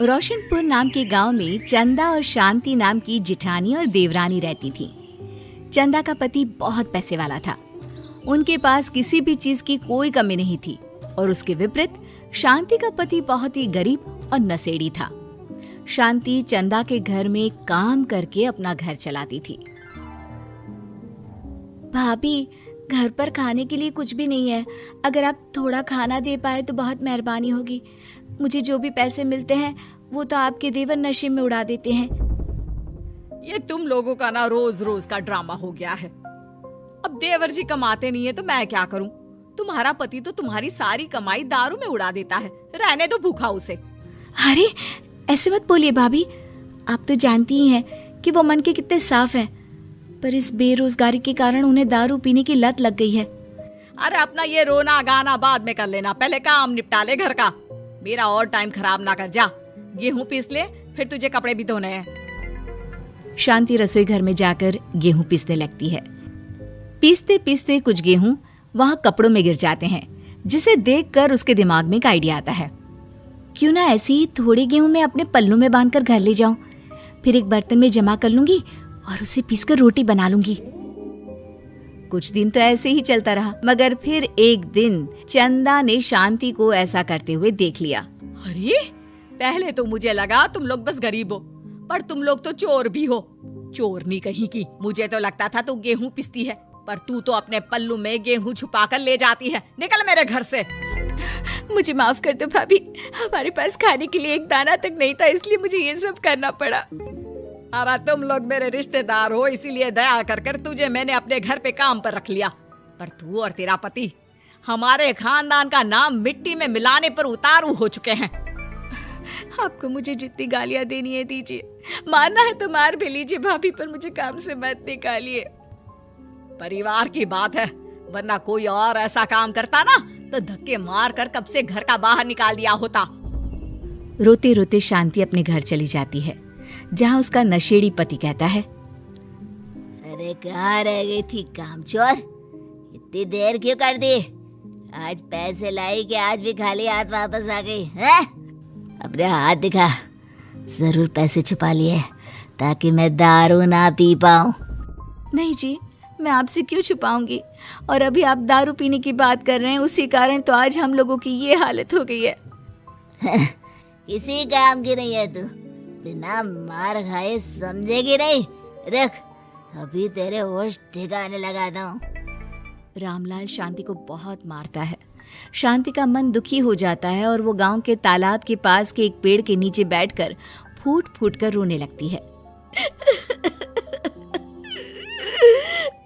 रोशनपुर नाम के गांव में चंदा और शांति नाम की जिठानी और देवरानी रहती थी। चंदा का पति बहुत पैसे वाला था। उनके पास किसी भी चीज की कोई कमी नहीं थी और उसके विपरीत शांति का पति बहुत ही गरीब और नशेड़ी था। शांति चंदा के घर में काम करके अपना घर चलाती थी। भाभी, घर पर खाने के लिए कुछ भी नहीं है। अगर आप थोड़ा खाना दे पाए तो बहुत मेहरबानी होगी। मुझे जो भी पैसे मिलते हैं वो तो आपके देवर नशे में उड़ा देते हैं। ये तुम लोगों का ना रोज रोज का ड्रामा हो गया है। अब देवर जी कमाते नहीं है तो मैं क्या करूं? तुम्हारा पति तो तुम्हारी सारी कमाई दारू में उड़ा देता है। रहने दो भूखा उसे। अरे ऐसे मत बोलिए भाभी, आप तो जानती ही हैं कि वो मन के कितने साफ हैं, पर इस बेरोजगारी के कारण उन्हें दारू पीने की लत लग गई है। अरे अपना ये रोना गाना बाद में कर लेना, पहले काम निपटा ले घर का। मेरा और टाइम खराब ना कर। जा गेहूं पीस ले, फिर तुझे कपड़े भी धोने हैं। शांति रसोई घर में जाकर गेहूं पीसने लगती है। पीसते पीसते कुछ गेहूं वहां कपड़ों में गिर जाते हैं, जिसे देखकर उसके दिमाग में एक आइडिया आता है। क्यों ना ऐसे ही थोड़े गेहूं मैं अपने पल्लू में बांधकर घर ले जाऊं, फिर एक बर्तन में जमा कर लूंगी और उसे पीसकर रोटी बना लूंगी। कुछ दिन तो ऐसे ही चलता रहा, मगर फिर एक दिन चंदा ने शांति को ऐसा करते हुए देख लिया। अरे पहले तो मुझे लगा तुम लोग बस गरीब हो, पर तुम लोग तो चोर भी हो। चोरनी कहीं की। मुझे तो लगता था तू गेहूं पिसती है, पर तू तो अपने पल्लू में गेहूं छुपा कर ले जाती है। निकल मेरे घर से। मुझे माफ कर दो भाभी, हमारे पास खाने के लिए एक दाना तक नहीं था, इसलिए मुझे ये सब करना पड़ा। अरे तुम लोग मेरे रिश्तेदार हो, इसीलिए दया कर तुझे मैंने अपने घर पे काम पर रख लिया, पर तू और तेरा पति हमारे खानदान का नाम मिट्टी में मिलाने पर उतारू हो चुके हैं। आपको मुझे जितनी गालियां देनी है दीजिए, मारना है तो मार भी लीजिए भाभी, पर मुझे काम से मत निकालिए। परिवार की बात है, वरना कोई और ऐसा काम करता ना तो धक्के मार कर कब से घर का बाहर निकाल दिया होता। रोते रोते शांति अपने घर चली जाती है, जहाँ उसका नशेड़ी पति कहता है, अरे कहाँ रह गई थी कामचोर? इतनी देर क्यों कर दी? आज पैसे लाई कि आज भी खाली हाथ वापस आ गई है? अपने हाथ दिखा। जरूर पैसे छुपा लिए ताकि मैं दारू ना पी पाऊं। नहीं जी, मैं आपसे क्यों छुपाऊंगी, और अभी आप दारू पीने की बात कर रहे हैं, उसी कारण तो आज हम लोगों की ये हालत हो गई है। किसी काम की नहीं है तू, बिना मार खाए समझेगी नहीं। रख, अभी तेरे होश ठिकाने लगाता हूँ। रामलाल शांति को बहुत मारता है। शांति का मन दुखी हो जाता है और वो गांव के तालाब के पास के एक पेड़ के नीचे बैठकर फूट फूट कर रोने लगती है।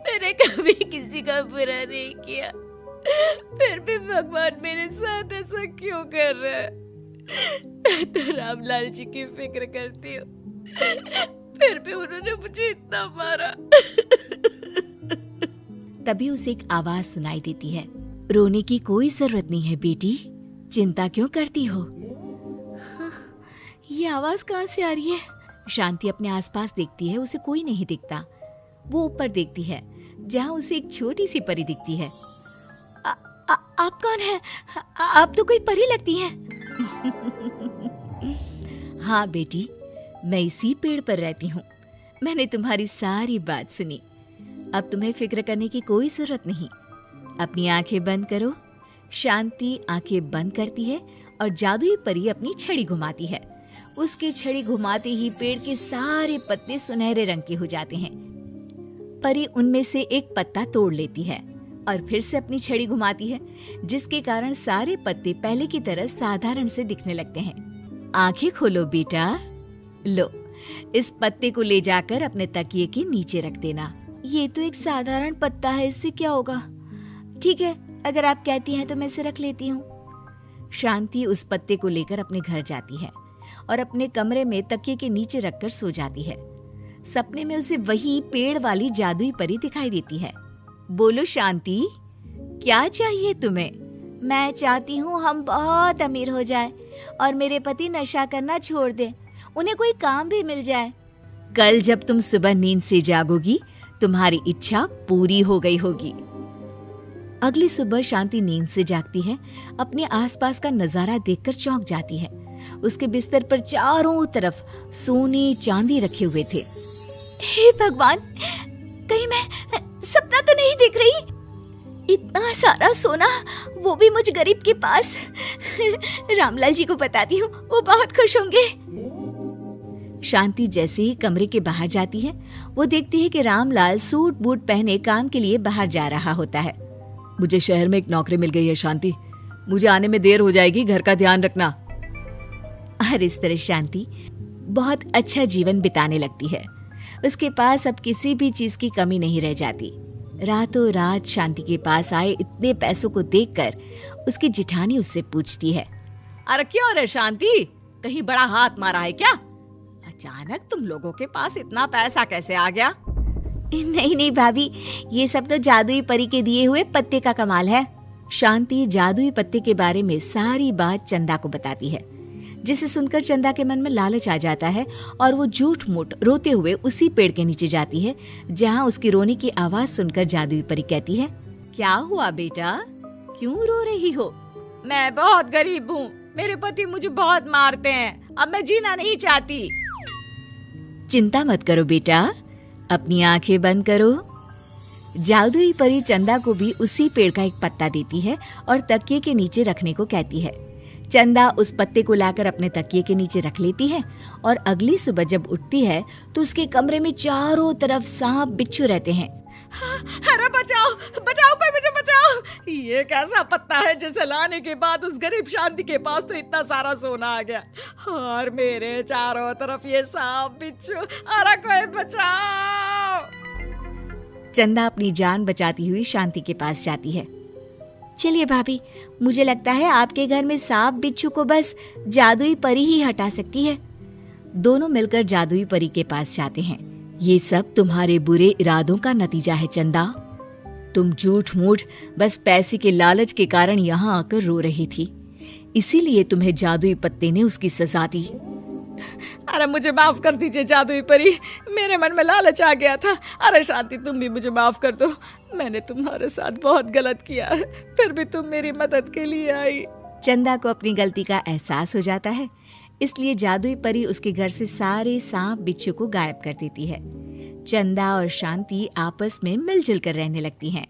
मैंने कभी किसी का बुरा नहीं किया, फिर भी भगवान मेरे साथ ऐसा क्यों कर रहा है? मैं तो रामलाल जी की फिक्र करती हूँ, फिर भी उन्होंने मुझे इतना मारा। तभी उसे एक आवाज सुनाई देती है, रोने की कोई जरूरत नहीं है बेटी, चिंता क्यों करती हो? ये आवाज कहाँ से आ रही है? शांति अपने आसपास देखती है, उसे कोई नहीं दिखता। वो ऊपर देखती है, जहाँ उसे एक छोटी सी परी दिखती है। आप कौन है? आप तो कोई परी लगती हैं। हाँ बेटी, मैं इसी पेड़ पर रहती हूँ। मैंने तुम्हारी सारी बात सुनी, अब तुम्हें फिक्र करने की कोई जरूरत नहीं। अपनी आंखें बंद करो। शांति आंखें बंद करती है और जादुई परी अपनी छड़ी घुमाती है। उसकी छड़ी घुमाते ही पेड़ के सारे पत्ते सुनहरे रंग के हो जाते हैं। परी उनमें से एक पत्ता तोड़ लेती है और फिर से अपनी छड़ी घुमाती है, जिसके कारण सारे पत्ते पहले की तरह साधारण से दिखने लगते हैं। आंखें खोलो बेटा। लो, इस पत्ते को ले जाकर अपने तकिए के नीचे रख देना। ये तो एक साधारण पत्ता है, इससे क्या होगा? ठीक है, अगर आप कहती हैं तो मैं इसे रख लेती हूँ। शांति उस पत्ते को लेकर अपने घर जाती है और अपने कमरे में तकिए के नीचे रखकर सो जाती है। सपने में उसे वही पेड़ वाली जादुई परी दिखाई देती है। बोलो शांति, क्या चाहिए तुम्हें? मैं चाहती हूँ हम बहुत अमीर हो जाए और मेरे पति नशा करना छोड़ दें, उन्हें कोई काम भी मिल जाए। कल जब तुम सुबह नींद से जागोगी, तुम्हारी इच्छा पूरी हो गई होगी। अगली सुबह शांति नींद से जागती है। अपने आसपास का नजारा देखकर चौंक जाती है। उसके बिस्तर पर चारों तरफ सोने चांदी रखे हुए थे। हे भगवान, कहीं मैं सपना तो नहीं देख रही? इतना सारा सोना, वो भी मुझ गरीब के पास। रामलाल जी को बताती हूँ, वो बहुत खुश होंगे। शांति जैसे ही कमरे के बाहर जाती है, वो देखती है कि रामलाल सूट बूट पहने काम के लिए बाहर जा रहा होता है। मुझे शहर में एक नौकरी मिल गई है शांति, मुझे आने में देर हो जाएगी, घर का ध्यान रखना। और इस तरह शांति बहुत अच्छा जीवन बिताने लगती है। उसके पास अब किसी भी चीज की कमी नहीं रह जाती। रातों रात शांति के पास आए इतने पैसों को देखकर उसकी जिठानी उससे पूछती है, अरे क्यों रे शांति, कहीं बड़ा हाथ मारा है क्या? अचानक तुम लोगों के पास इतना पैसा कैसे आ गया? नहीं नहीं भाभी, ये सब तो जादुई परी के दिए हुए पत्ते का कमाल है। शांति जादुई पत्ते के बारे में सारी बात चंदा को बताती है, जिसे सुनकर चंदा के मन में लालच आ जाता है और वो झूठ मूठ रोते हुए उसी पेड़ के नीचे जाती है जहाँ उसकी रोने की आवाज सुनकर जादुई परी कहती है, क्या हुआ बेटा, क्यों रो रही हो? मैं बहुत गरीब हूँ, मेरे पति मुझे बहुत मारते हैं, अब मैं जीना नहीं चाहती। चिंता मत करो बेटा, अपनी आंखें बंद करो। जादुई परी चंदा को भी उसी पेड़ का एक पत्ता देती है और तकिए के नीचे रखने को कहती है। चंदा उस पत्ते को लाकर अपने तकिए के नीचे रख लेती है और अगली सुबह जब उठती है तो उसके कमरे में चारों तरफ सांप बिच्छू रहते हैं। अरे बचाओ बचाओ, कोई मुझे बचाओ, ये कैसा पत्ता है जिसे लाने के बाद उस गरीब शांति के पास तो इतना सारा सोना आ गया, और मेरे चारों तरफ ये सांप बिच्छू, अरे कोई बचाओ। चंदा अपनी जान बचाती हुई शांति के पास जाती है। चलिए भाभी, मुझे लगता है आपके घर में सांप बिच्छू को बस जादुई परी ही हटा सकती है। दोनों मिलकर जादुई परी के पास जाते हैं। ये सब तुम्हारे बुरे इरादों का नतीजा है चंदा। तुम झूठ मूठ बस पैसे के लालच के कारण यहाँ आकर रो रही थी, इसीलिए तुम्हें जादुई पत्ते ने उसकी सजा दी। अरे मुझे माफ कर दीजिए जादुई परी, मेरे मन में लालच आ गया था। अरे शांति, तुम भी मुझे माफ कर दो, मैंने तुम्हारे साथ बहुत गलत किया है, फिर भी तुम मेरी मदद के लिए आई। चंदा को अपनी गलती का एहसास हो जाता है, इसलिए जादुई परी उसके घर से सारे सांप बिच्छू को गायब कर देती है। चंदा और शांति आपस में मिलजुल कर रहने लगती हैं।